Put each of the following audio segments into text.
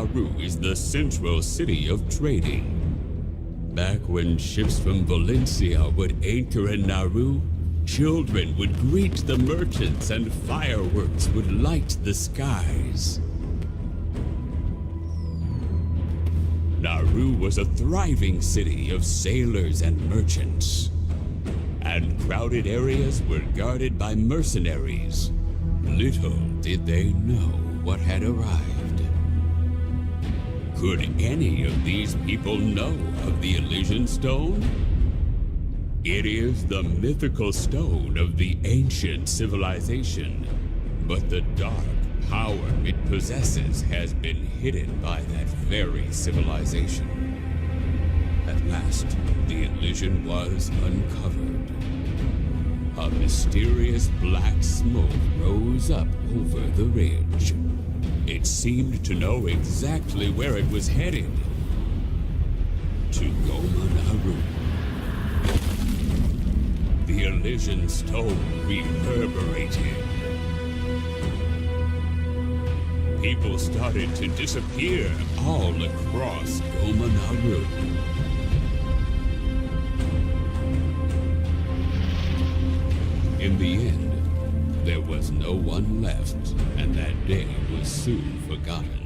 Naru is the central city of trading. Back when ships from Valencia would anchor in Naru, children would greet the merchants and fireworks would light the skies. Naru was a thriving city of sailors and merchants. And crowded areas were guarded by mercenaries. Little did they know what had arrived. Could any of these people know of the Elysian Stone? It is the mythical stone of the ancient civilization, but the dark power it possesses has been hidden by that very civilization. At last, the Elysian was uncovered. A mysterious black smoke rose up over the ridge. It seemed to know exactly where it was headed. To Goma Naru. The Elysian Stone reverberated. People started to disappear all across Goma Naru. In the end, there was no one left, and that day was soon forgotten.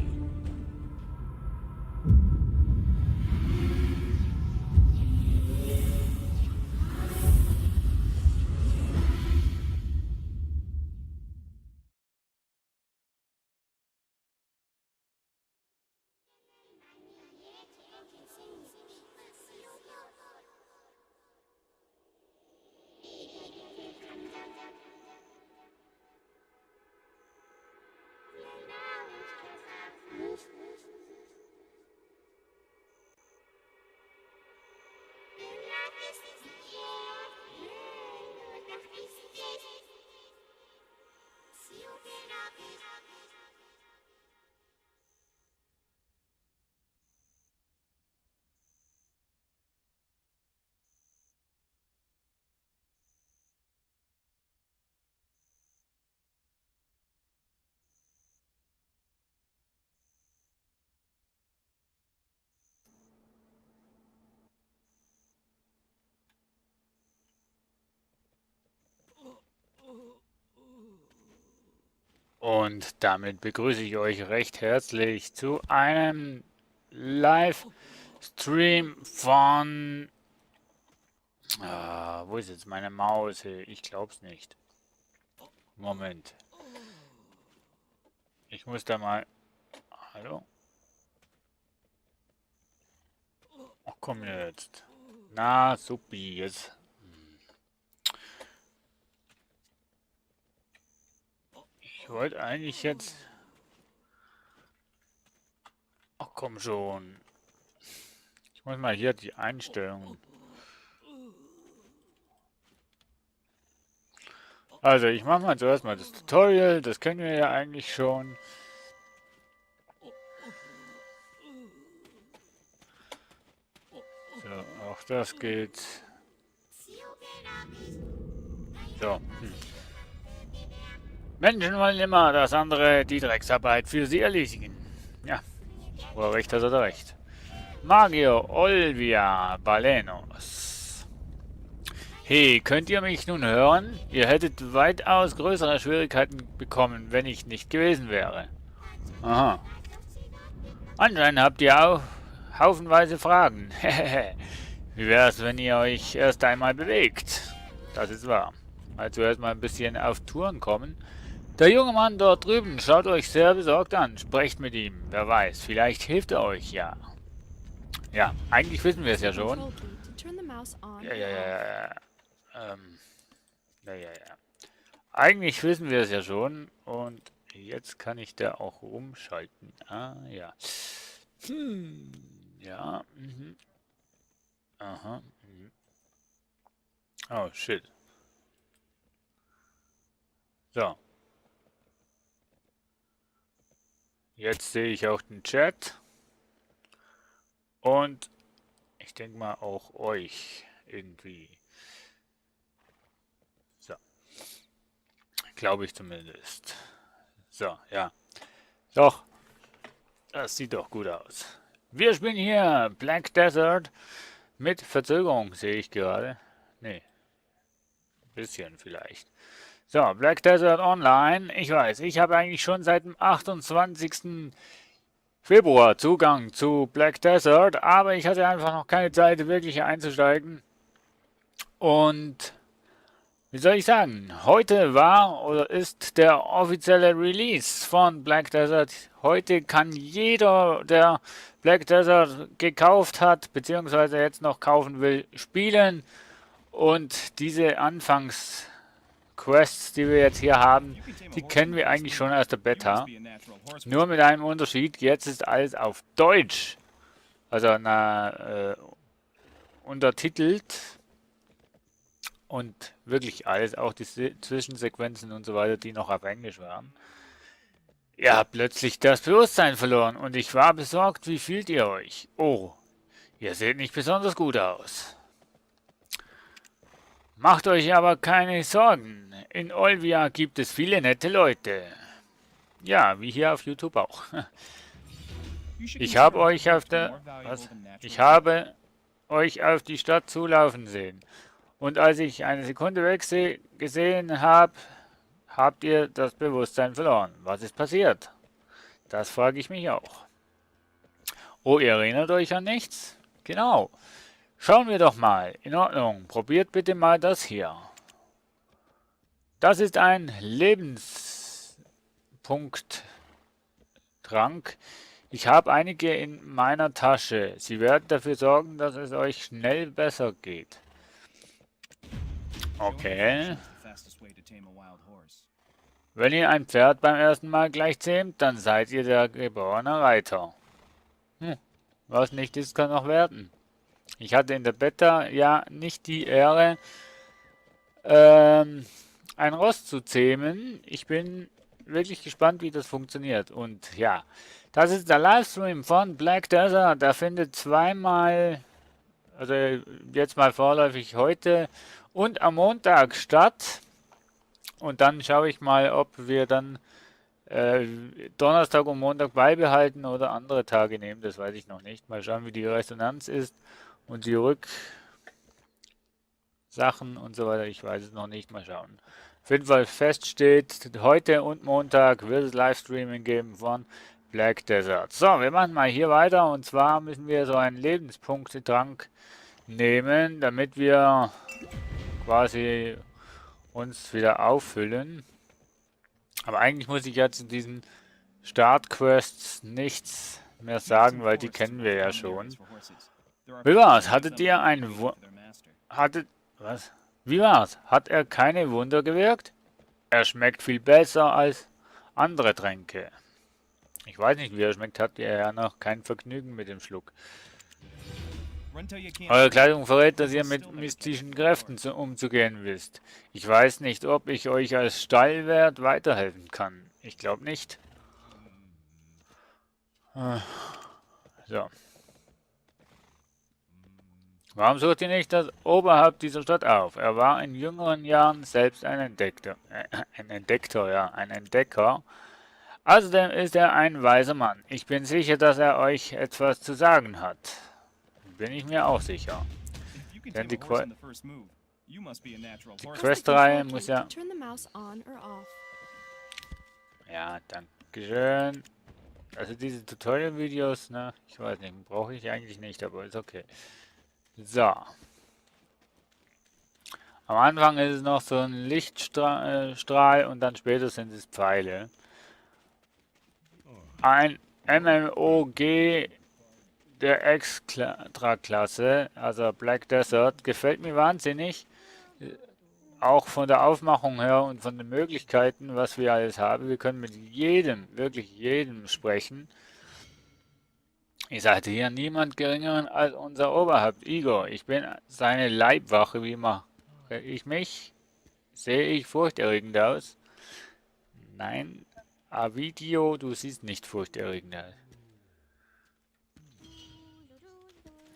Und damit begrüße ich euch recht herzlich zu einem Livestream von... wo ist jetzt meine Maus? Ich glaub's nicht. Moment. Ich muss da mal... Hallo? Ach komm jetzt. Na, supi, jetzt... Ich wollte eigentlich jetzt... Ach komm schon. Ich muss mal hier die Einstellungen... Also ich mache mal zuerst mal das Tutorial, das kennen wir ja eigentlich schon. So, auch das geht. So. Menschen wollen immer, dass andere die Drecksarbeit für sie erledigen. Ja, wo er recht hat er recht. Magio Olvia Balenos. Hey, könnt ihr mich nun hören? Ihr hättet weitaus größere Schwierigkeiten bekommen, wenn ich nicht gewesen wäre. Aha. Anscheinend habt ihr auch haufenweise Fragen. Wie wär's, wenn ihr euch erst einmal bewegt? Das ist wahr. Also erstmal ein bisschen auf Touren kommen. Der junge Mann dort drüben schaut euch sehr besorgt an. Sprecht mit ihm. Wer weiß, vielleicht hilft er euch ja. Ja, eigentlich wissen wir es ja schon. Ja. Ja. Eigentlich wissen wir es ja schon. Und jetzt kann ich da auch umschalten. Ah, ja. Ja. Aha. Oh, shit. So. Jetzt sehe ich auch den Chat. Und ich denke mal auch euch irgendwie. So. Glaube ich zumindest. So, ja. Doch. Das sieht doch gut aus. Wir spielen hier Black Desert mit Verzögerung, sehe ich gerade. Nee, ein bisschen vielleicht. So, Black Desert Online. Ich weiß, ich habe eigentlich schon seit dem 28. Februar Zugang zu Black Desert, aber ich hatte einfach noch keine Zeit, wirklich einzusteigen. Und wie soll ich sagen, heute war oder ist der offizielle Release von Black Desert. Heute kann jeder, der Black Desert gekauft hat, beziehungsweise jetzt noch kaufen will, spielen. Und diese Anfangsquests, die wir jetzt hier haben, die kennen wir eigentlich schon aus der Beta. Nur mit einem Unterschied, jetzt ist alles auf Deutsch. Also untertitelt. Und wirklich alles, auch die Zwischensequenzen und so weiter, die noch auf Englisch waren. Ihr habt plötzlich das Bewusstsein verloren und ich war besorgt, wie fühlt ihr euch? Oh, ihr seht nicht besonders gut aus. Macht euch aber keine Sorgen. In Olvia gibt es viele nette Leute. Ja, wie hier auf YouTube auch. Ich habe euch auf die Stadt zulaufen sehen. Und als ich eine Sekunde weg gesehen habe, habt ihr das Bewusstsein verloren. Was ist passiert? Das frage ich mich auch. Oh, ihr erinnert euch an nichts? Genau. Schauen wir doch mal. In Ordnung. Probiert bitte mal das hier. Das ist ein Lebenspunkttrank. Ich habe einige in meiner Tasche. Sie werden dafür sorgen, dass es euch schnell besser geht. Okay. Wenn ihr ein Pferd beim ersten Mal gleich zähmt, dann seid ihr der geborene Reiter. Was nicht ist, kann noch werden. Ich hatte in der Beta ja nicht die Ehre, ein Ross zu zähmen. Ich bin wirklich gespannt, wie das funktioniert. Und ja, das ist der Livestream von Black Desert. Der findet zweimal, also jetzt mal vorläufig heute und am Montag statt. Und dann schaue ich mal, ob wir dann Donnerstag und Montag beibehalten oder andere Tage nehmen. Das weiß ich noch nicht. Mal schauen, wie die Resonanz ist und die Rücksachen und so weiter. Ich weiß es noch nicht. Mal schauen. Auf jeden Fall fest steht, heute und Montag wird es Livestreaming geben von Black Desert. So, wir machen mal hier weiter. Und zwar müssen wir so einen Lebenspunktetrank nehmen, damit wir quasi uns wieder auffüllen. Aber eigentlich muss ich ja zu diesen Startquests nichts mehr sagen, weil die kennen wir ja schon. Wie war's? Hattet ihr was? Wie war's? Hat er keine Wunder gewirkt? Er schmeckt viel besser als andere Tränke. Ich weiß nicht, wie er schmeckt, habt ihr ja noch kein Vergnügen mit dem Schluck. Eure Kleidung verrät, dass ihr mit mystischen Kräften umzugehen wisst. Ich weiß nicht, ob ich euch als Stallwert weiterhelfen kann. Ich glaube nicht. So. Warum sucht ihr nicht das Oberhaupt dieser Stadt auf? Er war in jüngeren Jahren selbst ein Entdecker. Ein Entdecker. Außerdem ist er ein weiser Mann. Ich bin sicher, dass er euch etwas zu sagen hat. Bin ich mir auch sicher. Denn die Questreihe muss ja... Ja, dankeschön. Also diese Tutorial-Videos, ne? Ich weiß nicht, brauche ich eigentlich nicht, aber ist okay. So. Am Anfang ist es noch so ein Lichtstrahl und dann später sind es Pfeile. Ein MMOG der Extra-Klasse, also Black Desert, gefällt mir wahnsinnig. Auch von der Aufmachung her und von den Möglichkeiten, was wir alles haben. Wir können mit jedem, wirklich jedem sprechen. Ich sagte hier niemand geringeren als unser Oberhaupt, Igor. Ich bin seine Leibwache, wie mache ich mich? Sehe ich furchterregend aus? Nein, Avidio, du siehst nicht furchterregend aus.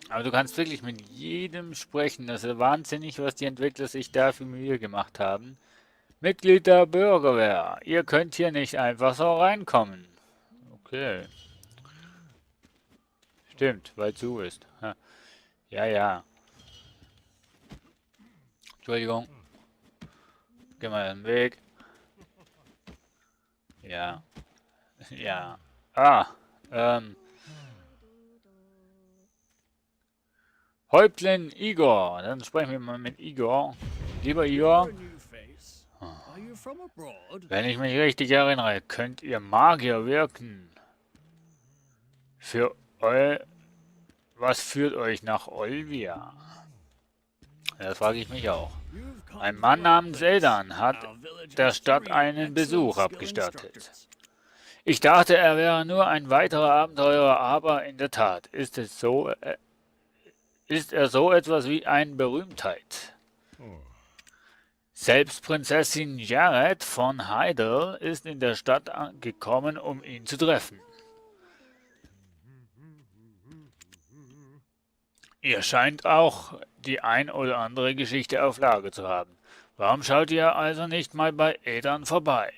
Aber du kannst wirklich mit jedem sprechen. Das ist wahnsinnig, was die Entwickler sich da für Mühe gemacht haben. Mitglied der Bürgerwehr. Ihr könnt hier nicht einfach so reinkommen. Okay. Stimmt, weil zu ist. Ha. Ja, ja. Entschuldigung. Geh mal den Weg. Ja. Ja. Ah. Häuptling Igor. Dann sprechen wir mal mit Igor. Lieber Igor, wenn ich mich richtig erinnere, könnt ihr Magier wirken. Für was führt euch nach Olvia? Das frage ich mich auch. Ein Mann namens Edan hat der Stadt einen Besuch abgestattet. Ich dachte, er wäre nur ein weiterer Abenteurer, aber in der Tat ist er so etwas wie eine Berühmtheit. Selbst Prinzessin Jared von Heidel ist in der Stadt gekommen, um ihn zu treffen. Ihr scheint auch die ein oder andere Geschichte auf Lager zu haben. Warum schaut ihr also nicht mal bei Edan vorbei?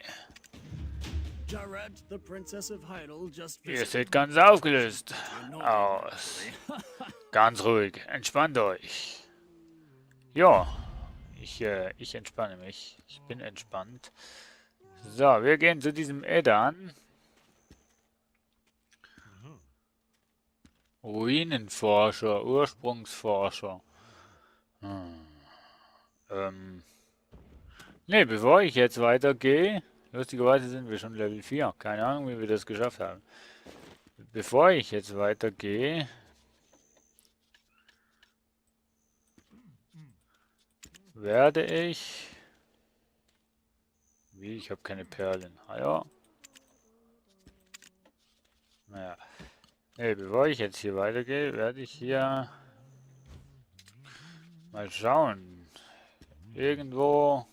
Ihr seht ganz aufgelöst aus. Ganz ruhig, entspannt euch. Ja, ich entspanne mich. Ich bin entspannt. So, wir gehen zu diesem Edan. Ruinenforscher, Ursprungsforscher. Ne, bevor ich jetzt weitergehe, lustigerweise sind wir schon Level 4. Keine Ahnung, wie wir das geschafft haben. Bevor ich jetzt weitergehe, werde ich... Wie? Ich habe keine Perlen. Ah ja. Naja. Ne, bevor ich jetzt hier weitergehe, werde ich hier mal schauen. Irgendwo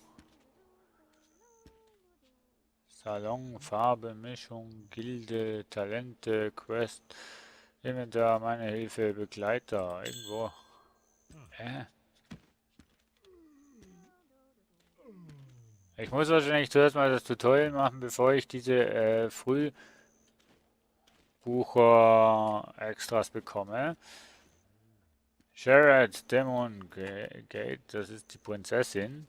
Salon, Farbe, Mischung, Gilde, Talente, Quest, Inventar, meine Hilfe, Begleiter, irgendwo. Ich muss wahrscheinlich zuerst mal das Tutorial machen, bevor ich diese Frühbucher-Extras bekomme. Jared, Demon Gate, das ist die Prinzessin.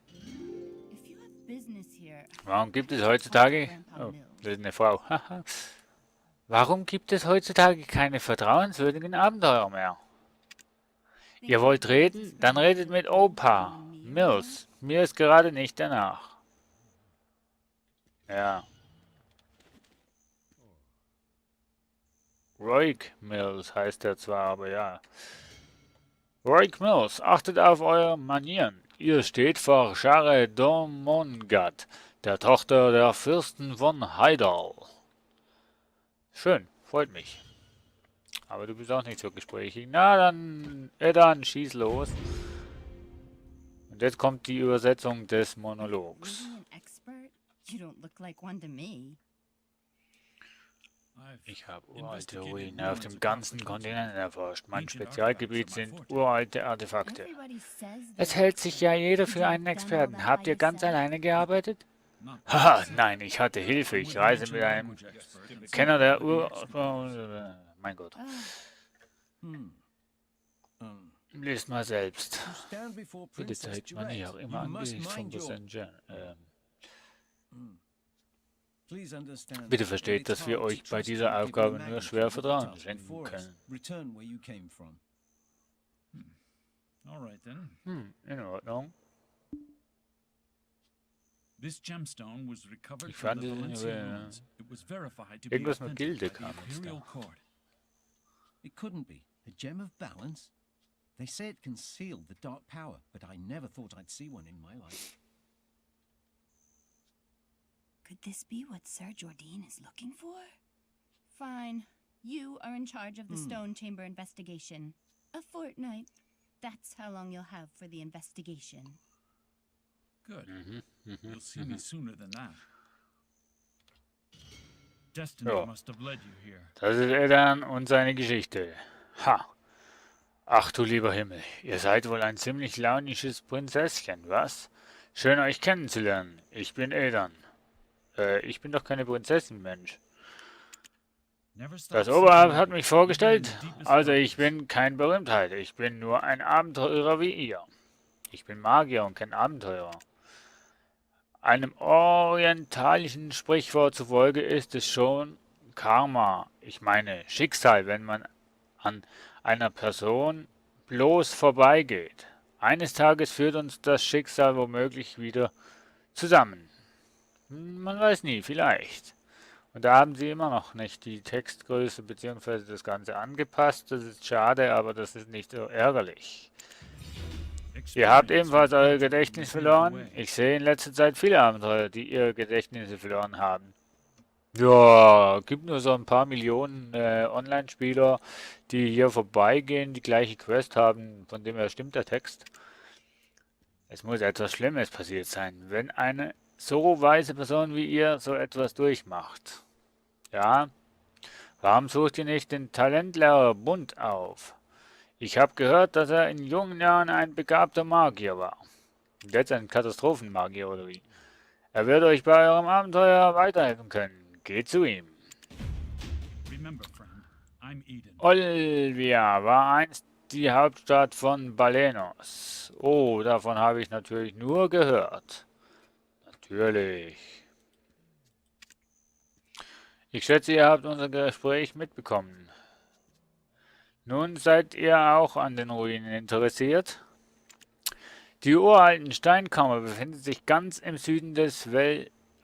Warum gibt es heutzutage... Oh, das ist eine Frau. Warum gibt es heutzutage keine vertrauenswürdigen Abenteurer mehr? Ihr wollt reden? Dann redet mit Opa. Mills. Mir ist gerade nicht danach. Ja. Roig Mills heißt er zwar, aber ja. Roig Mills, achtet auf eure Manieren. Ihr steht vor Share Domongad, der Tochter der Fürsten von Heidal. Schön, freut mich. Aber du bist auch nicht so gesprächig. Na, dann, Edan, schieß los. Und jetzt kommt die Übersetzung des Monologs. Ich habe uralte Ruinen auf dem ganzen Kontinent erforscht. Mein Spezialgebiet sind uralte Artefakte. Es hält sich ja jeder für einen Experten. Habt ihr ganz alleine gearbeitet? Haha, nein, ich hatte Hilfe. Ich reise mit einem Kenner der mein Gott. Lest mal selbst. Bitte zeigt man hier auch immer angesichts von Passenger. Bitte versteht, dass wir euch bei dieser Aufgabe nur schwer Vertrauen schenken können. In Ordnung. Ich fand irgendwas mit Gilde kam es da. It couldn't be. A gem of balance? They say it concealed the dark power, but I never thought I'd see one in my life. Could this be what Sir Jordan is looking for? Fine. You are in charge of the Stone Chamber investigation. A fortnight. That's how long you'll have for the investigation. Good. You'll see me sooner than that. Destiny must have led you here. Das ist Edan und seine Geschichte. Ha! Ach du lieber Himmel, ihr seid wohl ein ziemlich launisches Prinzesschen, was? Schön euch kennenzulernen. Ich bin Edan. Ich bin doch keine Prinzessin, Mensch. Never stop Das seeking Oberhaupt hat out, mich even vorgestellt. in the deepest Also darkness. ich bin kein Berühmtheit. Ich bin nur ein Abenteurer wie ihr. Ich bin Magier und kein Abenteurer. Einem orientalischen Sprichwort zufolge ist es schon Karma, ich meine Schicksal, wenn man an einer Person bloß vorbeigeht. Eines Tages führt uns das Schicksal womöglich wieder zusammen. Man weiß nie, vielleicht. Und da haben sie immer noch nicht die Textgröße bzw. das Ganze angepasst. Das ist schade, aber das ist nicht so ärgerlich. Ihr habt ebenfalls euer Gedächtnis verloren. Ich sehe in letzter Zeit viele Abenteuer, die ihre Gedächtnisse verloren haben. Ja, gibt nur so ein paar Millionen Online-Spieler, die hier vorbeigehen, die gleiche Quest haben, von dem her stimmt der Text. Es muss etwas Schlimmes passiert sein, wenn eine so weise Person wie ihr so etwas durchmacht. Ja, warum sucht ihr nicht den Talentlehrer Bund auf? Ich habe gehört, dass er in jungen Jahren ein begabter Magier war. Und jetzt ein Katastrophenmagier oder wie? Er wird euch bei eurem Abenteuer weiterhelfen können. Geht zu ihm. Remember, friend, I'm Eden. Olvia war einst die Hauptstadt von Balenos. Oh, davon habe ich natürlich nur gehört. Natürlich. Ich schätze, ihr habt unser Gespräch mitbekommen. Nun seid ihr auch an den Ruinen interessiert? Die uralten Steinkammer befindet sich ganz im Süden des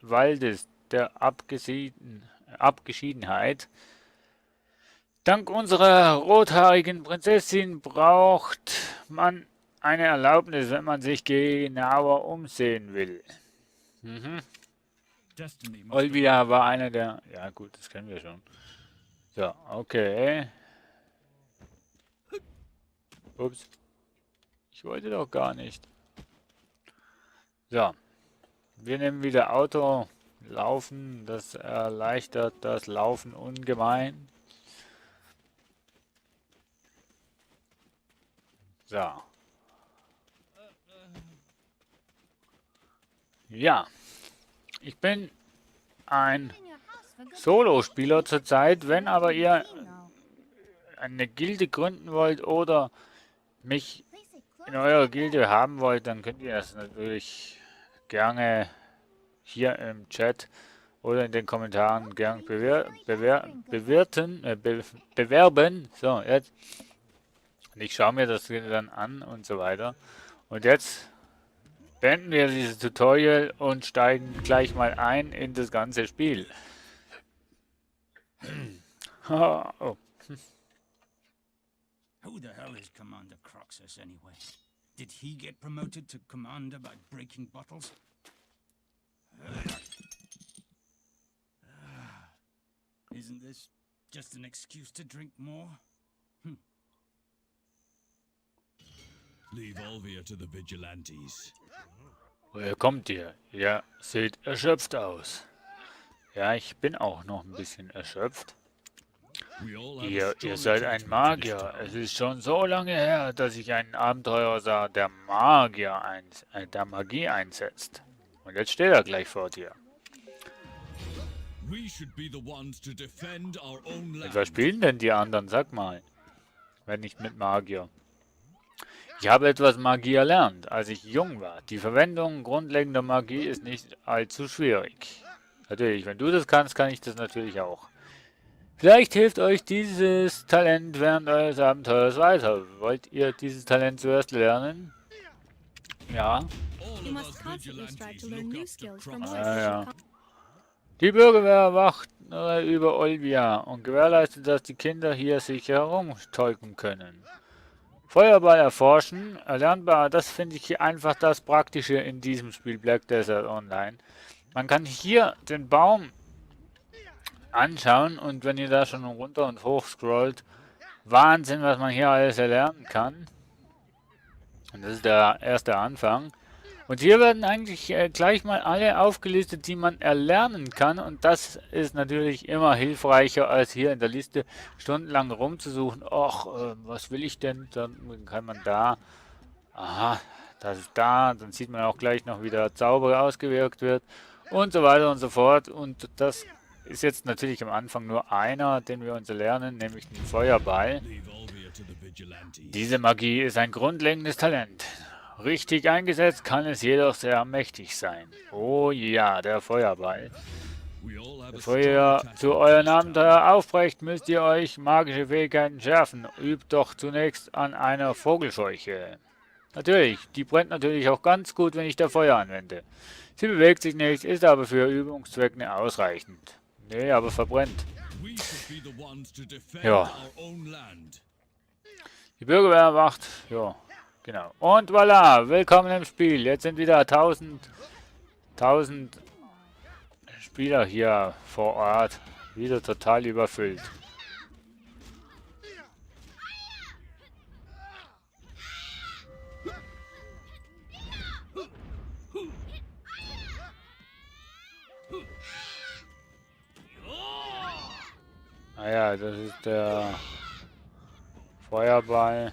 Waldes der Abgeschiedenheit. Dank unserer rothaarigen Prinzessin braucht man eine Erlaubnis, wenn man sich genauer umsehen will. Destiny must Olvia war einer der... Ja gut, das kennen wir schon. So, okay. Ups. Ich wollte doch gar nicht. So. Wir nehmen wieder Auto. Laufen. Das erleichtert das Laufen ungemein. So. Ja. Ich bin ein Solospieler zurzeit. Wenn aber ihr eine Gilde gründen wollt oder mich in eurer Gilde haben wollt, dann könnt ihr das natürlich gerne hier im Chat oder in den Kommentaren gern bewerben. So, jetzt. Und ich schaue mir das dann an und so weiter. Und jetzt beenden wir dieses Tutorial und steigen gleich mal ein in das ganze Spiel. Oh. Who the hell is Commander Croxus anyway? Did he get promoted to commander by breaking bottles? Isn't this just an excuse to drink more? leave Olvia to the vigilantes. Woher kommt ihr? Ihr seht erschöpft aus. Ja, ich bin auch noch ein bisschen erschöpft. We all have a Ihr strong seid ein attachment to this Magier. town. Es ist schon so lange her, dass ich einen Abenteurer sah, der Magie einsetzt. Und jetzt steht er gleich vor dir. We should be the ones to defend our own Mit land. was spielen denn die anderen? Sag mal. Wenn nicht mit Magier. Ich habe etwas Magie erlernt, als ich jung war. Die Verwendung grundlegender Magie ist nicht allzu schwierig. Natürlich, wenn du das kannst, kann ich das natürlich auch. Vielleicht hilft euch dieses Talent während eures Abenteuers weiter. Wollt ihr dieses Talent zuerst lernen? Ja. All You of must us constantly strive to vigilantes learn look new up to skills from Croxus. what Ah, ja. she Die Bürgerwehr wacht über Olvia und gewährleistet, dass die Kinder hier sicher herumtolken können. Feuerball erforschen, erlernbar, das finde ich einfach das Praktische in diesem Spiel Black Desert Online. Man kann hier den Baum anschauen und wenn ihr da schon runter und hoch scrollt, Wahnsinn, was man hier alles erlernen kann. Und das ist der erste Anfang. Und hier werden eigentlich gleich mal alle aufgelistet, die man erlernen kann. Und das ist natürlich immer hilfreicher, als hier in der Liste stundenlang rumzusuchen. Och, was will ich denn? Dann kann man da, aha, das ist da. Dann sieht man auch gleich noch, wie der Zauber ausgewirkt wird. Und so weiter und so fort. Und das ist jetzt natürlich am Anfang nur einer, den wir uns lernen, nämlich den Feuerball. Leave Olvia to the vigilantes. Diese Magie ist ein grundlegendes Talent. Richtig eingesetzt kann es jedoch sehr mächtig sein. Oh ja, der Feuerball. We all have a Bevor strong ihr attack zu on euren this Abenteuer aufbrecht, müsst ihr euch magische Fähigkeiten schärfen. Übt doch zunächst an einer Vogelscheuche. Natürlich, die brennt natürlich auch ganz gut, wenn ich da Feuer anwende. Sie bewegt sich nicht, ist aber für Übungszwecke ausreichend. Nee, aber verbrennt. We should be the ones to defend Ja. our own land. Die Bürgerwehr macht, ja, genau. Und voilà, willkommen im Spiel. Jetzt sind wieder 1000 Spieler hier vor Ort. Wieder total überfüllt. Naja, das ist der Feuerball.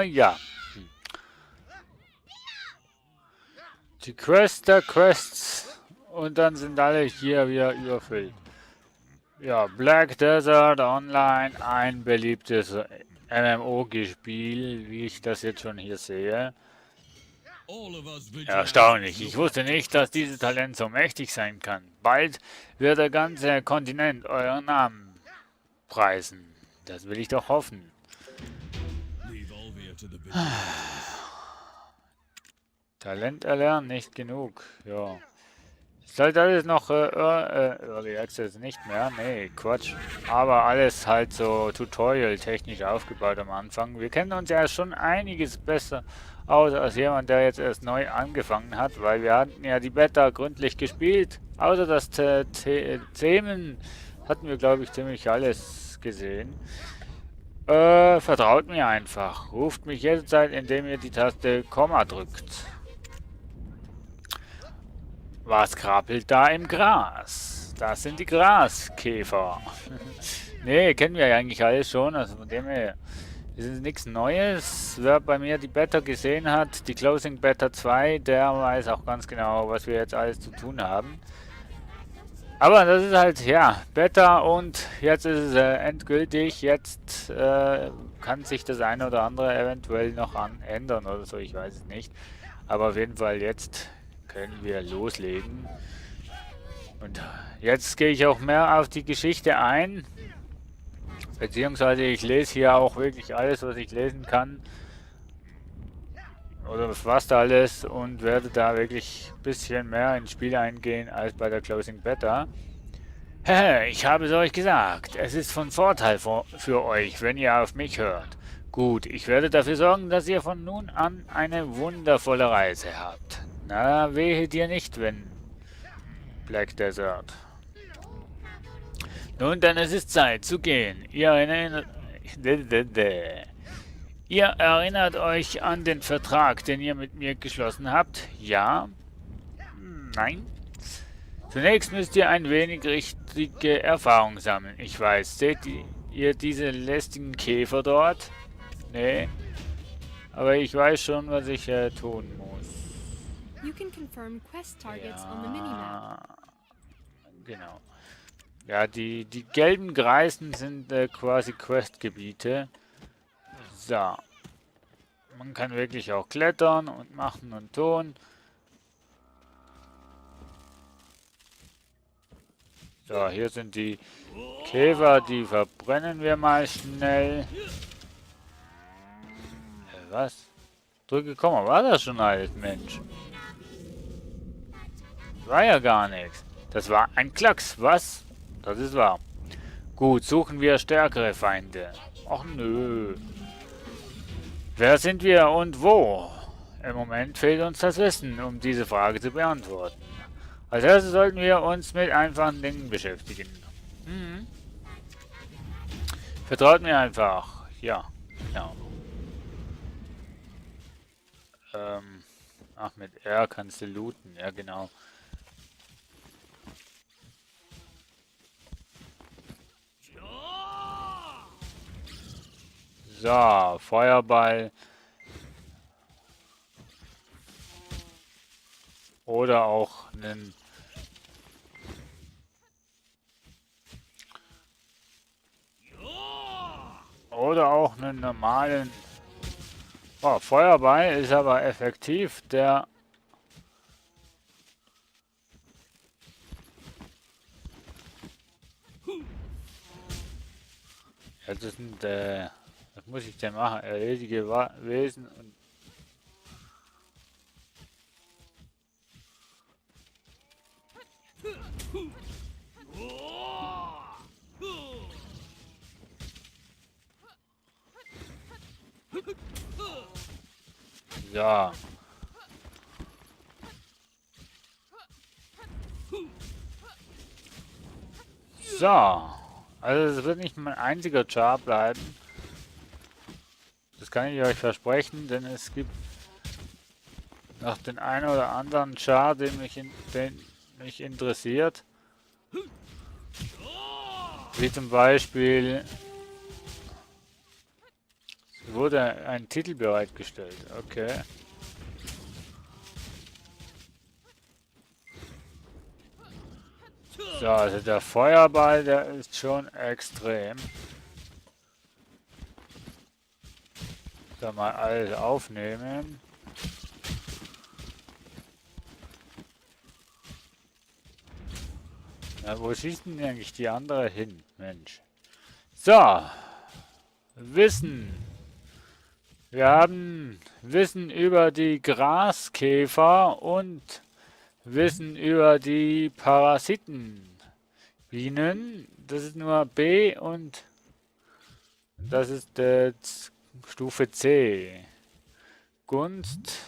Ja. Die Quest der Quests. Und dann sind alle hier wieder überfüllt. Ja, Black Desert Online, ein beliebtes MMO-Spiel, wie ich das jetzt schon hier sehe. All of us Erstaunlich, ich wusste nicht, dass dieses Talent so mächtig sein kann. Bald wird der ganze Kontinent euren Namen preisen. Das will ich doch hoffen. Leave Olvia to the vigilantes. Talent erlernen, nicht genug. Ja. Ist halt alles noch Early Access nicht mehr. Nee, Quatsch. Aber alles halt so Tutorial-technisch aufgebaut am Anfang. Wir kennen uns ja schon einiges besser aus als jemand, der jetzt erst neu angefangen hat, weil wir hatten ja die Beta gründlich gespielt. Außer das Themen hatten wir, glaube ich, ziemlich alles gesehen. Vertraut mir einfach. Ruft mich jederzeit, indem ihr die Taste Komma drückt. Was krabbelt da im Gras? Das sind die Graskäfer. Nee, kennen wir ja eigentlich alles schon. Also von dem her ist es nichts Neues. Wer bei mir die Beta gesehen hat, die Closing Beta 2, der weiß auch ganz genau, was wir jetzt alles zu tun haben. Aber das ist halt, ja, Beta und jetzt ist es endgültig. Jetzt kann sich das eine oder andere eventuell noch ändern oder so, ich weiß es nicht. Aber auf jeden Fall jetzt können wir loslegen. Und jetzt gehe ich auch mehr auf die Geschichte ein. Beziehungsweise ich lese hier auch wirklich alles, was ich lesen kann. Oder fast alles. Und werde da wirklich ein bisschen mehr ins Spiel eingehen als bei der Closing Beta. Ich habe es euch gesagt. Es ist von Vorteil für euch, wenn ihr auf mich hört. Gut, ich werde dafür sorgen, dass ihr von nun an eine wundervolle Reise habt. Na, wehe dir nicht, wenn Black Desert. Nun, dann es ist Zeit zu gehen. Ihr erinnert euch an den Vertrag, den ihr mit mir geschlossen habt? Ja? Nein? Zunächst müsst ihr ein wenig richtige Erfahrung sammeln. Ich weiß, seht ihr diese lästigen Käfer dort? Nee. Aber ich weiß schon, was ich tun muss. You can confirm quest targets on the minimap. Genau. Ja, die gelben Kreisen sind quasi Questgebiete. So. Man kann wirklich auch klettern und machen und tun. So, hier sind die Käfer, die verbrennen wir mal schnell. Was? Drücke Komma, war das schon alles, Mensch? War ja gar nichts. Das war ein Klacks, was? Das ist wahr. Gut, suchen wir stärkere Feinde. Ach nö. Wer sind wir und wo? Im Moment fehlt uns das Wissen, um diese Frage zu beantworten. Als erstes sollten wir uns mit einfachen Dingen beschäftigen. Vertraut mir einfach. Ja, genau. Ach, mit R kannst du looten. Ja, genau. So, Feuerball. Oder auch einen... Oder auch einen normalen... Oh, Feuerball ist aber effektiv. Der... Ja, das sind... was muss ich denn machen? Erledige Wesen und... Ja. So. Also es wird nicht mein einziger Char bleiben. Das kann ich euch versprechen, denn es gibt noch den einen oder anderen Char, den mich interessiert. Wie zum Beispiel wurde ein Titel bereitgestellt. Okay. So, also der Feuerball, der ist schon extrem. Da mal alles aufnehmen. Ja, wo schießt denn eigentlich die andere hin? Mensch. So. Wissen. Wir haben Wissen über die Graskäfer und Wissen über die Parasiten. Bienen, das ist nur B und das ist Stufe C. Gunst.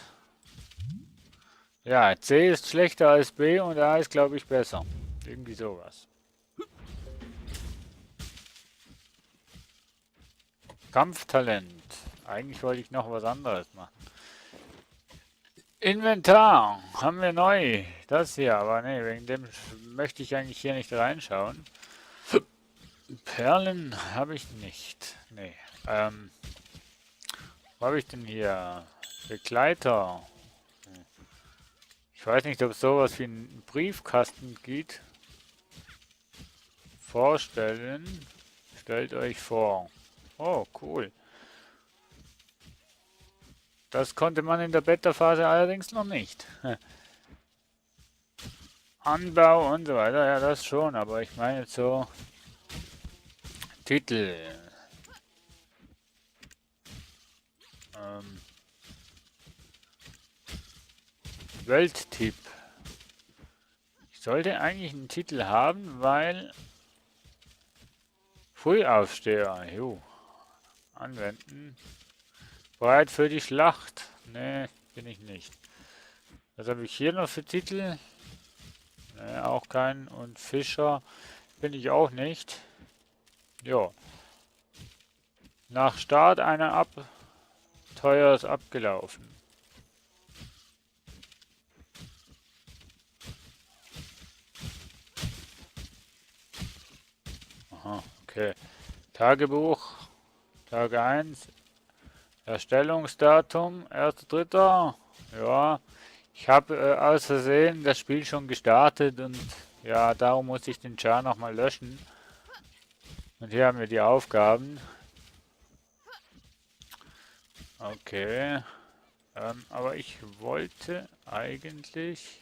Ja, C ist schlechter als B und A ist, glaube ich, besser. Irgendwie sowas. Kampftalent. Eigentlich wollte ich noch was anderes machen. Inventar haben wir neu. Das hier, aber nee, wegen dem möchte ich eigentlich hier nicht reinschauen. Perlen habe ich nicht. Nee. Wo habe ich denn hier? Begleiter. Ich weiß nicht, ob es sowas wie einen Briefkasten gibt. Vorstellen. Stellt euch vor. Oh, cool. Das konnte man in der Beta-Phase allerdings noch nicht. Anbau und so weiter, ja, das schon, aber ich meine jetzt so Titel. Welttipp. Ich sollte eigentlich einen Titel haben, weil Frühaufsteher, jo. Anwenden. Bereit für die Schlacht. Ne, bin ich nicht. Was habe ich hier noch für Titel? Ne, auch keinen. Und Fischer bin ich auch nicht. Jo. Nach Start einer Abenteuer ist abgelaufen. Aha, okay. Tagebuch. Tag 1. Erstellungsdatum, 1.3. Ja, ich habe aus Versehen das Spiel schon gestartet und ja, darum muss ich den Char nochmal löschen. Und hier haben wir die Aufgaben. Okay. Aber ich wollte eigentlich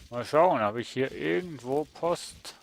mal schauen, habe ich hier irgendwo Post?